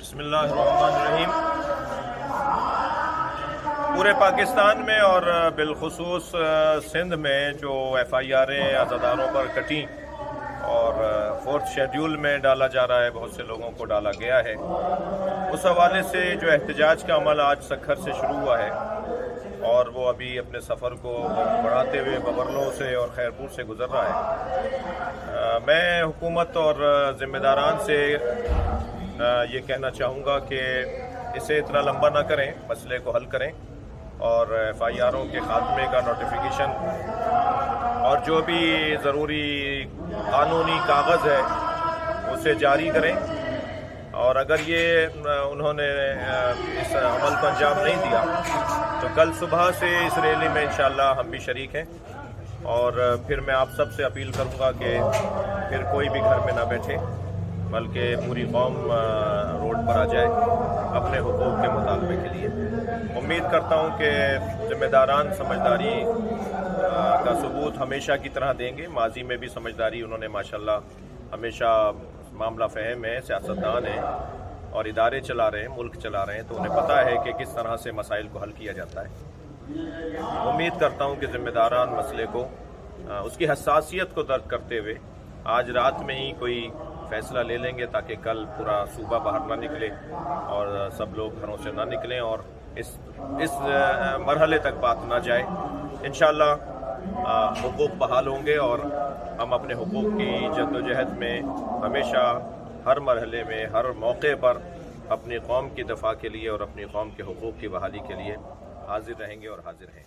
बिस्मिल्लाहिर्रहमानिर्रहीम। पूरे पाकिस्तान में और बिलखुसूस सिंध में जो FIR'ें अज़ादारों पर कटी और 4th शेड्यूल में डाला जा रहा है, बहुत से लोगों को डाला गया है, उस हवाले से जो एहतजाज का अमल आज सक्खर से शुरू हुआ है और वो अभी अपने सफ़र को बढ़ाते हुए बबरलों से और खैरपुर से गुज़र रहा है। मैं हुकूमत और ज़िम्मेदारान से ये कहना चाहूँगा कि इसे इतना लंबा ना करें, मसले को हल करें और FIR'ों के ख़ात्मे का नोटिफिकेशन और जो भी ज़रूरी कानूनी कागज़ है उसे जारी करें। और अगर ये उन्होंने इस अमल को अंजाम नहीं दिया तो कल सुबह से इस रैली में इंशाअल्लाह हम भी शरीक हैं। और फिर मैं आप सब से अपील करूँगा कि फिर कोई भी घर में ना बैठे, बल्कि पूरी कौम रोड पर आ जाए अपने हुकूक के मुतालबे के लिए। उम्मीद करता हूँ कि ज़िम्मेदारान समझदारी का सबूत हमेशा की तरह देंगे। माजी में भी समझदारी उन्होंने माशाल्लाह हमेशा मामला फ़हम है, सियासतदान हैं और इदारे चला रहे हैं, मुल्क चला रहे हैं, तो उन्हें पता है कि किस तरह से मसाइल को हल किया जाता है। उम्मीद करता हूँ कि ज़िम्मेदारान मसले को उसकी हसासियत को दर्ज करते हुए आज रात में ही कोई फ़ैसला ले लेंगे ताकि कल पूरा सूबा बाहर ना निकले और सब लोग घरों से ना निकलें और इस मरहले तक बात ना जाए। इंशाअल्लाह हुकूक बहाल होंगे और हम अपने हुकूक की जद्दोजहद में हमेशा हर मरहले में हर मौके पर अपनी कौम की दफ़ा के लिए और अपनी कौम के हुकूक की बहाली के लिए हाजिर रहेंगे और हाजिर हैं।